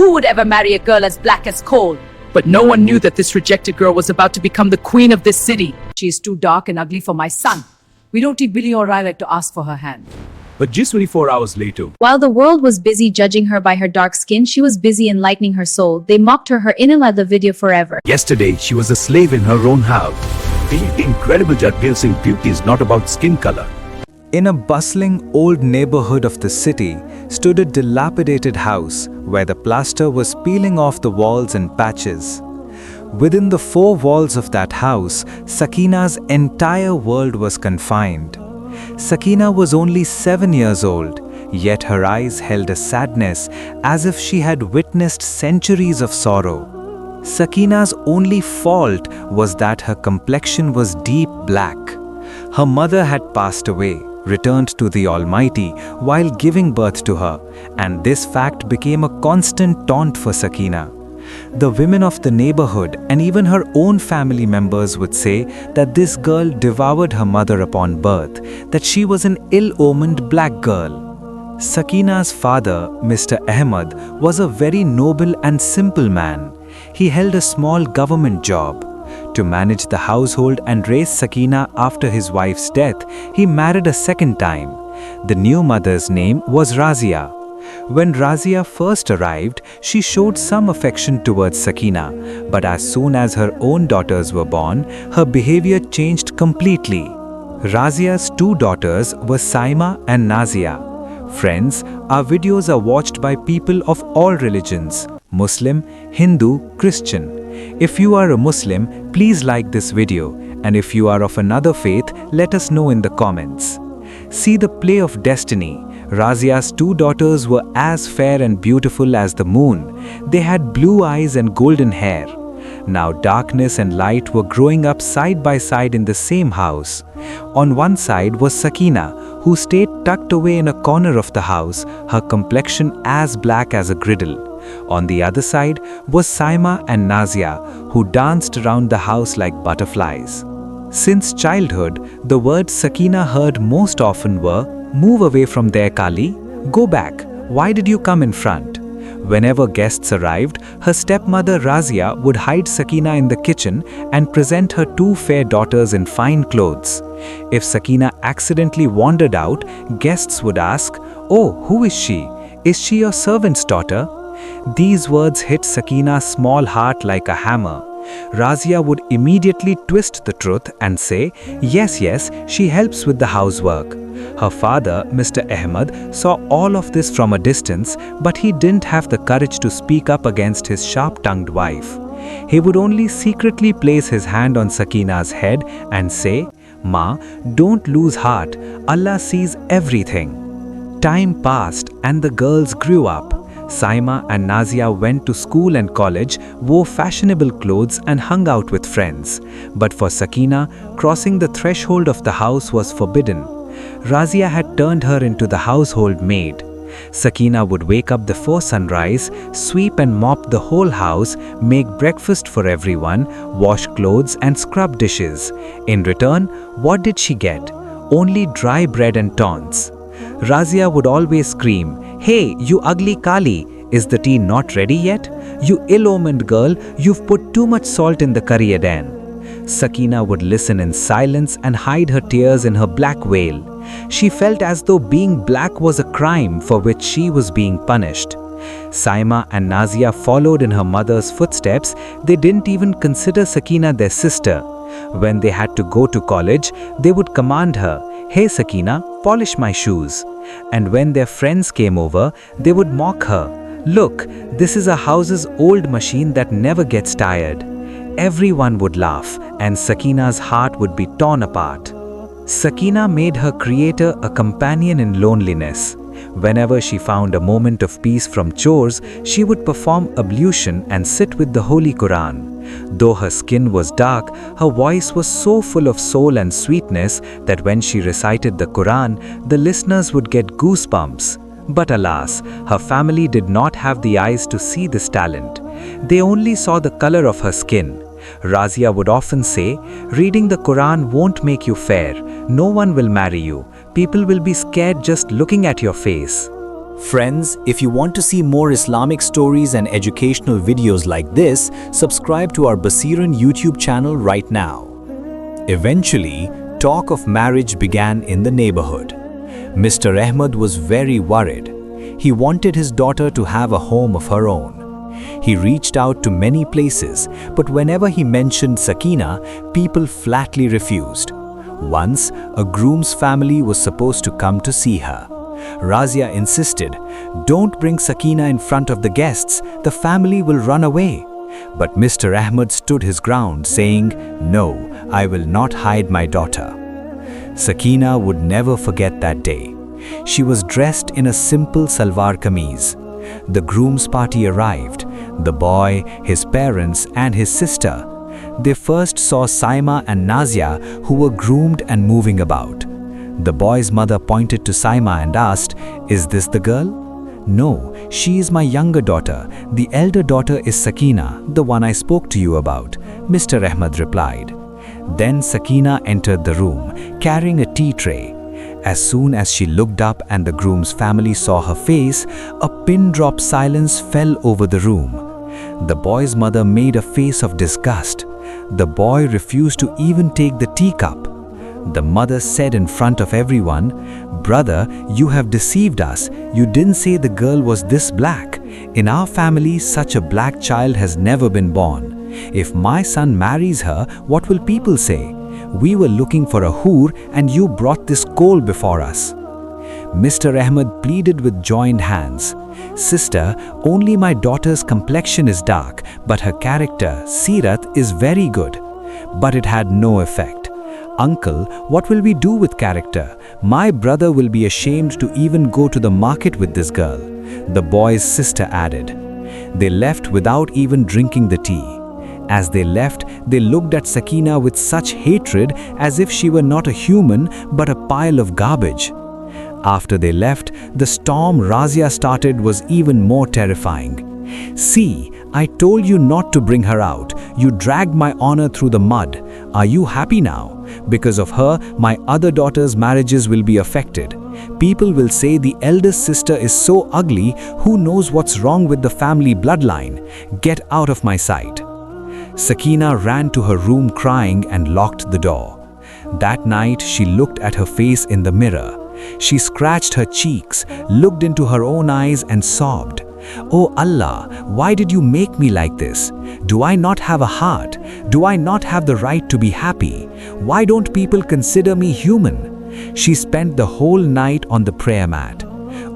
Who would ever marry a girl as black as coal? But no one knew that this rejected girl was about to become the queen of this city. She is too dark and ugly for my son. We don't need Billy or Riley to ask for her hand. But just 24 hours later, While the world was busy judging her by her dark skin, she was busy enlightening her soul. They mocked her in the video forever. yesterday she was a slave in her own house. The incredible Jadbir Singh beauty is not about skin color. In a bustling old neighborhood of the city stood a dilapidated house where the plaster was peeling off the walls in patches. Within the four walls of that house, Sakina's entire world was confined. Sakina was only 7 years old, yet her eyes held a sadness as if she had witnessed centuries of sorrow. Sakina's only fault was that her complexion was deep black. Her mother had passed away, returned to the Almighty while giving birth to her, and this fact became a constant taunt for Sakina. The women of the neighborhood and even her own family members would say that this girl devoured her mother upon birth, that she was an ill-omened black girl. Sakina's father, Mr. Ahmed, was a very noble and simple man. He held a small government job. To manage the household and raise Sakina after his wife's death, he married a second time. The new mother's name was Razia. When Razia first arrived, she showed some affection towards Sakina, but as soon as her own daughters were born, her behavior changed completely. Razia's two daughters were Saima and Nazia. Friends, our videos are watched by people of all religions: Muslim, Hindu, Christian. If you are a Muslim, please like this video, and if you are of another faith, let us know in the comments. See the play of destiny. Razia's two daughters were as fair and beautiful as the moon. They had blue eyes and golden hair. Now darkness and light were growing up side by side in the same house. On one side was Sakina, who stayed tucked away in a corner of the house, her complexion as black as a griddle. On the other side was Saima and Nazia, who danced around the house like butterflies. Since childhood, the words Sakina heard most often were, "Move away from there, Kali. Go back. Why did you come in front?" Whenever guests arrived, her stepmother Razia would hide Sakina in the kitchen and present her two fair daughters in fine clothes. If Sakina accidentally wandered out, guests would ask, "Oh, who is she? Is she your servant's daughter?" These words hit Sakina's small heart like a hammer. Razia would immediately twist the truth and say, yes, she helps with the housework. Her father, Mr. Ahmed, saw all of this from a distance, but he didn't have the courage to speak up against his sharp-tongued wife. He would only secretly place his hand on Sakina's head and say, "Ma, don't lose heart. Allah sees everything." Time passed and the girls grew up. Saima and Nazia went to school and college, wore fashionable clothes and hung out with friends. But for Sakina, crossing the threshold of the house was forbidden. Razia had turned her into the household maid. Sakina would wake up before sunrise, sweep and mop the whole house, make breakfast for everyone, wash clothes and scrub dishes. In return, what did she get? Only dry bread and taunts. Razia would always scream, "Hey, you ugly Kali, is the tea not ready yet? You ill-omened girl, you've put too much salt in the curry again." Sakina would listen in silence and hide her tears in her black veil. She felt as though being black was a crime for which she was being punished. Saima and Nazia followed in her mother's footsteps. They didn't even consider Sakina their sister. When they had to go to college, they would command her, "Hey Sakina, polish my shoes." And when their friends came over, they would mock her. "Look, this is a house's old machine that never gets tired." Everyone would laugh, and Sakina's heart would be torn apart. Sakina made her creator a companion in loneliness. Whenever she found a moment of peace from chores, she would perform ablution and sit with the Holy Quran. Though her skin was dark, her voice was so full of soul and sweetness that when she recited the Quran, the listeners would get goosebumps. But alas, her family did not have the eyes to see this talent. They only saw the color of her skin. Razia would often say, "Reading the Quran won't make you fair. No one will marry you. People will be scared just looking at your face." Friends, if you want to see more Islamic stories and educational videos like this, subscribe to our Baserin YouTube channel right now. Eventually, talk of marriage began in the neighborhood. Mr. Ahmed was very worried. He wanted his daughter to have a home of her own. He reached out to many places, but whenever he mentioned Sakina, people flatly refused. Once, a groom's family was supposed to come to see her. Razia insisted, "Don't bring Sakina in front of the guests, the family will run away." But Mr. Ahmed stood his ground, saying, "No, I will not hide my daughter." Sakina would never forget that day. She was dressed in a simple salwar kameez. The groom's party arrived, the boy, his parents, and his sister. They first saw Saima and Nazia, who were groomed and moving about. The boy's mother pointed to Saima and asked, "Is this the girl?" "No, she is my younger daughter. The elder daughter is Sakina, the one I spoke to you about," Mr. Ahmed replied. Then Sakina entered the room, carrying a tea tray. As soon as she looked up and the groom's family saw her face, a pin-drop silence fell over the room. The boy's mother made a face of disgust. The boy refused to even take the teacup. The mother said in front of everyone, "Brother, you have deceived us. You didn't say the girl was this black. In our family, such a black child has never been born. If my son marries her, what will people say? We were looking for a hoor and you brought this coal before us." Mr. Ahmed pleaded with joined hands. "Sister, only my daughter's complexion is dark, but her character, Sirat, is very good." But it had no effect. "Uncle, what will we do with character? My brother will be ashamed to even go to the market with this girl," the boy's sister added. They left without even drinking the tea. As they left, they looked at Sakina with such hatred as if she were not a human but a pile of garbage. After they left, the storm Razia started was even more terrifying. "See, I told you not to bring her out. You dragged my honor through the mud. Are you happy now? Because of her, my other daughters' marriages will be affected. People will say the eldest sister is so ugly, who knows what's wrong with the family bloodline? Get out of my sight." Sakina ran to her room crying and locked the door. That night, she looked at her face in the mirror. She scratched her cheeks, looked into her own eyes and sobbed. "Oh Allah, why did you make me like this? Do I not have a heart? Do I not have the right to be happy? Why don't people consider me human?" She spent the whole night on the prayer mat.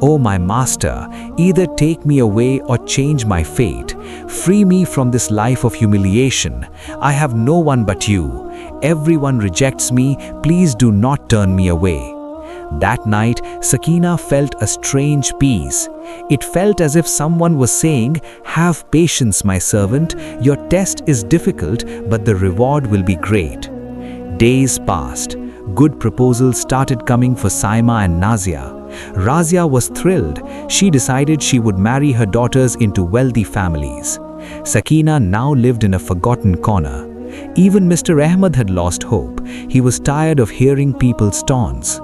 "Oh my master, either take me away or change my fate. Free me from this life of humiliation. I have no one but you. Everyone rejects me. Please do not turn me away." That night, Sakina felt a strange peace. It felt as if someone was saying, "Have patience, my servant. Your test is difficult, but the reward will be great." Days passed. Good proposals started coming for Saima and Nazia. Razia was thrilled. She decided she would marry her daughters into wealthy families. Sakina now lived in a forgotten corner. Even Mr. Ahmed had lost hope. He was tired of hearing people's taunts.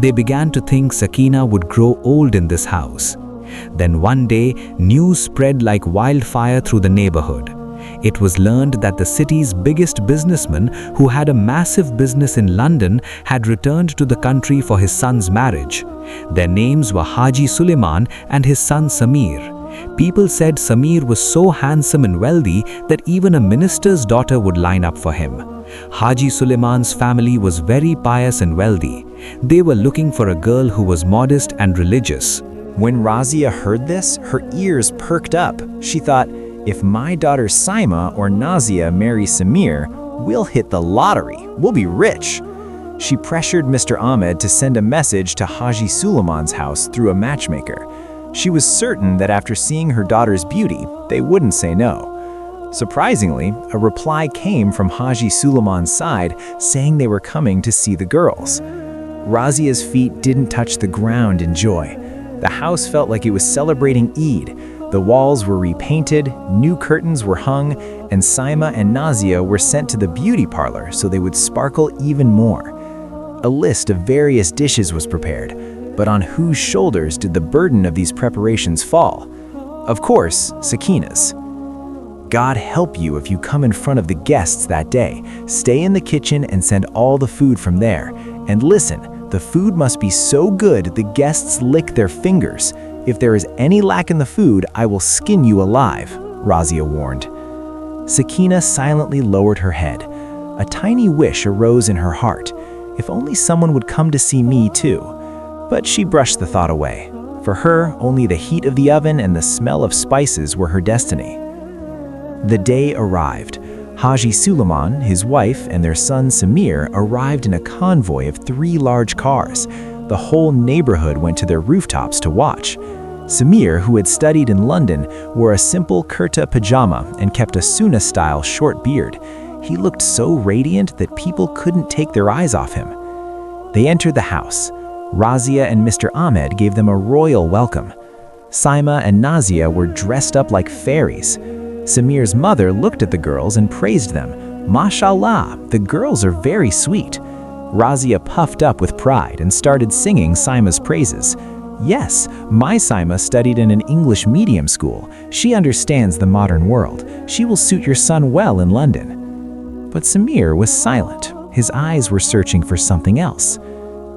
They began to think Sakina would grow old in this house. Then one day, news spread like wildfire through the neighborhood. It was learned that the city's biggest businessman, who had a massive business in London, had returned to the country for his son's marriage. Their names were Haji Suleiman and his son Samir. People said Samir was so handsome and wealthy that even a minister's daughter would line up for him. Haji Suleiman's family was very pious and wealthy. They were looking for a girl who was modest and religious. When Razia heard this, her ears perked up. She thought, "If my daughter Saima or Nazia marry Samir, we'll hit the lottery. We'll be rich." She pressured Mr. Ahmed to send a message to Haji Suleiman's house through a matchmaker. She was certain that after seeing her daughter's beauty, they wouldn't say no. Surprisingly, a reply came from Haji Suleiman's side saying they were coming to see the girls. Razia's feet didn't touch the ground in joy. The house felt like it was celebrating Eid. The walls were repainted, new curtains were hung, and Saima and Nazia were sent to the beauty parlor so they would sparkle even more. A list of various dishes was prepared. But on whose shoulders did the burden of these preparations fall? Of course, Sakina's. God help you if you come in front of the guests that day. Stay in the kitchen and send all the food from there. And listen, the food must be so good the guests lick their fingers. If there is any lack in the food, I will skin you alive, Razia warned. Sakina silently lowered her head. A tiny wish arose in her heart. If only someone would come to see me too. But she brushed the thought away. For her, only the heat of the oven and the smell of spices were her destiny. The day arrived. Haji Suleiman, his wife, and their son Samir arrived in a convoy of 3 large cars. The whole neighborhood went to their rooftops to watch. Samir, who had studied in London, wore a simple kurta pajama and kept a Sunnah-style short beard. He looked so radiant that people couldn't take their eyes off him. They entered the house. Razia and Mr. Ahmed gave them a royal welcome. Saima and Nazia were dressed up like fairies. Samir's mother looked at the girls and praised them. Mashallah, the girls are very sweet. Razia puffed up with pride and started singing Saima's praises. Yes, my Saima studied in an English medium school. She understands the modern world. She will suit your son well in London. But Samir was silent. His eyes were searching for something else.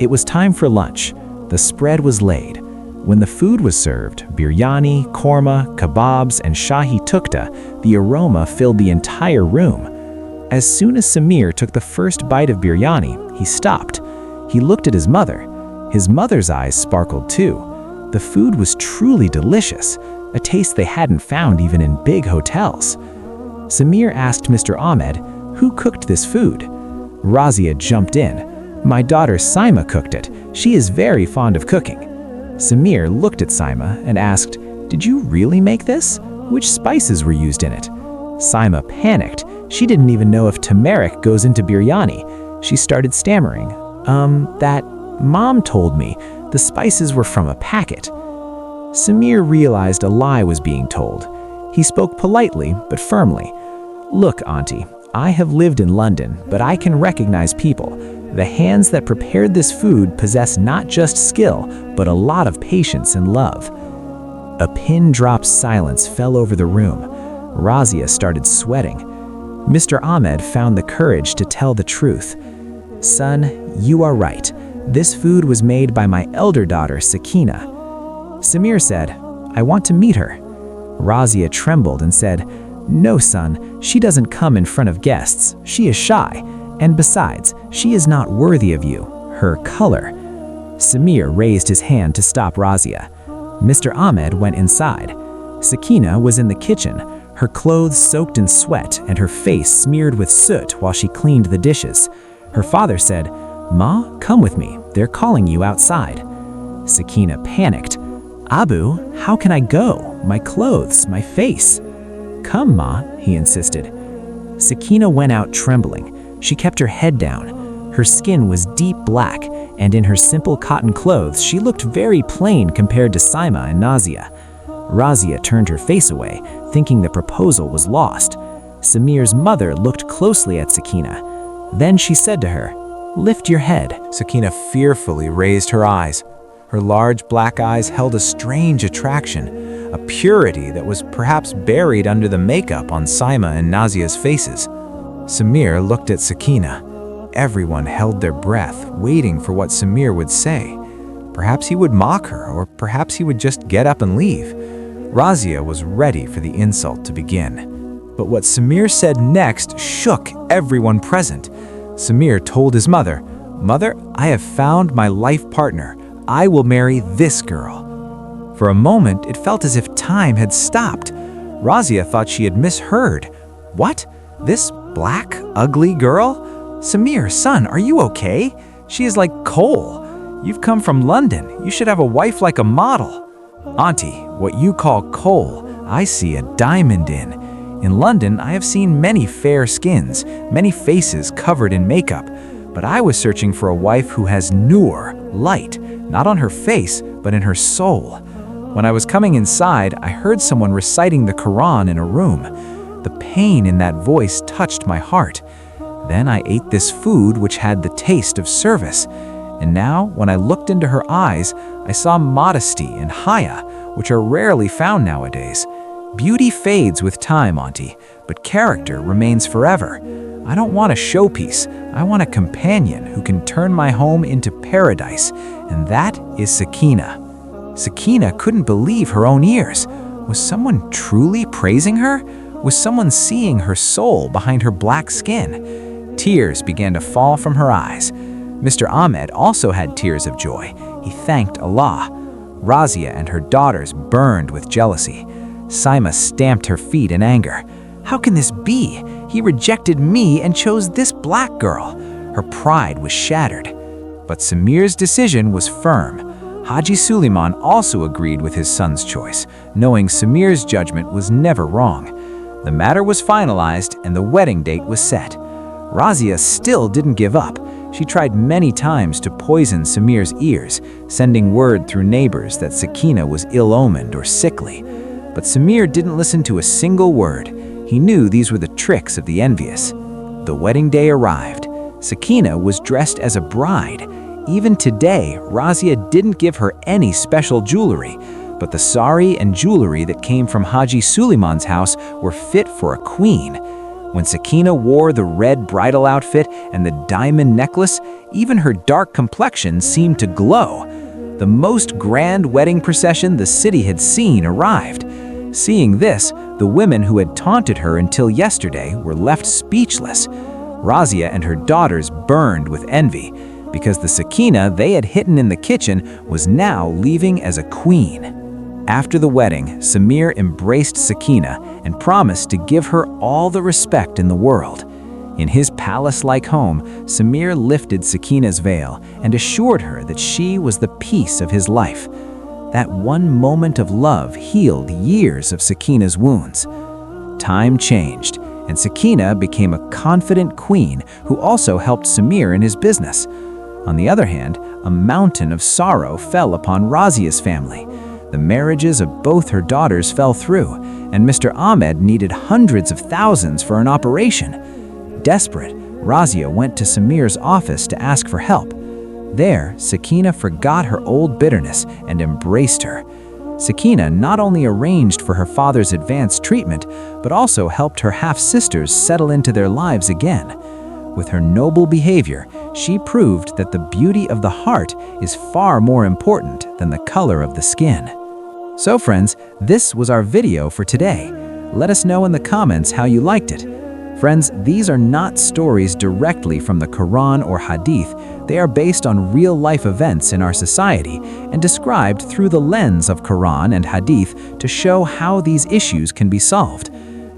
It was time for lunch. The spread was laid. When the food was served, biryani, korma, kebabs, and shahi tukta, the aroma filled the entire room. As soon as Samir took the first bite of biryani, he stopped. He looked at his mother. His mother's eyes sparkled too. The food was truly delicious, a taste they hadn't found even in big hotels. Samir asked Mr. Ahmed, "Who cooked this food?" Razia jumped in. "My daughter Saima cooked it. She is very fond of cooking." Samir looked at Saima and asked, "Did you really make this? Which spices were used in it?" Saima panicked. She didn't even know if turmeric goes into biryani. She started stammering. That Mom told me the spices were from a packet." Samir realized a lie was being told. He spoke politely but firmly. "Look, Auntie, I have lived in London, but I can recognize people. The hands that prepared this food possess not just skill, but a lot of patience and love." A pin-drop silence fell over the room. Razia started sweating. Mr. Ahmed found the courage to tell the truth. "Son, you are right. This food was made by my elder daughter, Sakina." Samir said, "I want to meet her." Razia trembled and said, "No, son, she doesn't come in front of guests. She is shy. And besides, she is not worthy of you. Her color." Samir raised his hand to stop Razia. Mr. Ahmed went inside. Sakina was in the kitchen, her clothes soaked in sweat and her face smeared with soot while she cleaned the dishes. Her father said, "Ma, come with me. They're calling you outside." Sakina panicked. "Abu, how can I go? My clothes, my face." "Come, Ma," he insisted. Sakina went out trembling. She kept her head down. Her skin was deep black, and in her simple cotton clothes, she looked very plain compared to Saima and Nazia. Razia turned her face away, thinking the proposal was lost. Samir's mother looked closely at Sakina. Then she said to her, "Lift your head." Sakina fearfully raised her eyes. Her large black eyes held a strange attraction, a purity that was perhaps buried under the makeup on Saima and Nazia's faces. Samir looked at Sakina. Everyone held their breath, waiting for what Samir would say. Perhaps he would mock her, or perhaps he would just get up and leave. Razia was ready for the insult to begin. But what Samir said next shook everyone present. Samir told his mother, "Mother, I have found my life partner. I will marry this girl." For a moment, it felt as if time had stopped. Razia thought she had misheard. What? This black, ugly girl? Samir, son, are you okay? She is like coal. You've come from London. You should have a wife like a model. Auntie, what you call coal, I see a diamond in. In London, I have seen many fair skins, many faces covered in makeup, but I was searching for a wife who has nur, light, not on her face, but in her soul. When I was coming inside, I heard someone reciting the Quran in a room. The pain in that voice touched my heart. Then I ate this food which had the taste of service. And now, when I looked into her eyes, I saw modesty and haya, which are rarely found nowadays. Beauty fades with time, Auntie, but character remains forever. I don't want a showpiece. I want a companion who can turn my home into paradise, and that is Sakina. Sakina couldn't believe her own ears. Was someone truly praising her? Was someone seeing her soul behind her black skin? Tears began to fall from her eyes. Mr. Ahmed also had tears of joy. He thanked Allah. Razia and her daughters burned with jealousy. Saima stamped her feet in anger. How can this be? He rejected me and chose this black girl. Her pride was shattered. But Samir's decision was firm. Haji Suleiman also agreed with his son's choice, knowing Samir's judgment was never wrong. The matter was finalized and the wedding date was set. Razia still didn't give up. She tried many times to poison Samir's ears, sending word through neighbors that Sakina was ill-omened or sickly. But Samir didn't listen to a single word. He knew these were the tricks of the envious. The wedding day arrived. Sakina was dressed as a bride. Even today, Razia didn't give her any special jewelry, but the sari and jewelry that came from Haji Suleiman's house were fit for a queen. When Sakina wore the red bridal outfit and the diamond necklace, even her dark complexion seemed to glow. The most grand wedding procession the city had seen arrived. Seeing this, the women who had taunted her until yesterday were left speechless. Razia and her daughters burned with envy, because the Sakina they had hidden in the kitchen was now leaving as a queen. After the wedding, Samir embraced Sakina and promised to give her all the respect in the world. In his palace-like home, Samir lifted Sakina's veil and assured her that she was the peace of his life. That one moment of love healed years of Sakina's wounds. Time changed, and Sakina became a confident queen who also helped Samir in his business. On the other hand, a mountain of sorrow fell upon Razia's family. The marriages of both her daughters fell through, and Mr. Ahmed needed hundreds of thousands for an operation. Desperate, Razia went to Samir's office to ask for help. There, Sakina forgot her old bitterness and embraced her. Sakina not only arranged for her father's advanced treatment, but also helped her half-sisters settle into their lives again. With her noble behavior, she proved that the beauty of the heart is far more important than the color of the skin. So friends, this was our video for today. Let us know in the comments how you liked it. Friends, these are not stories directly from the Quran or Hadith. They are based on real-life events in our society and described through the lens of Quran and Hadith to show how these issues can be solved.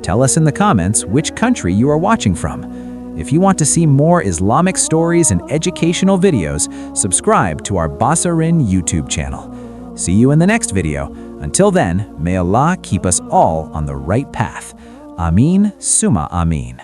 Tell us in the comments which country you are watching from. If you want to see more Islamic stories and educational videos, subscribe to our Baserin YouTube channel. See you in the next video. Until then, may Allah keep us all on the right path. Ameen summa ameen.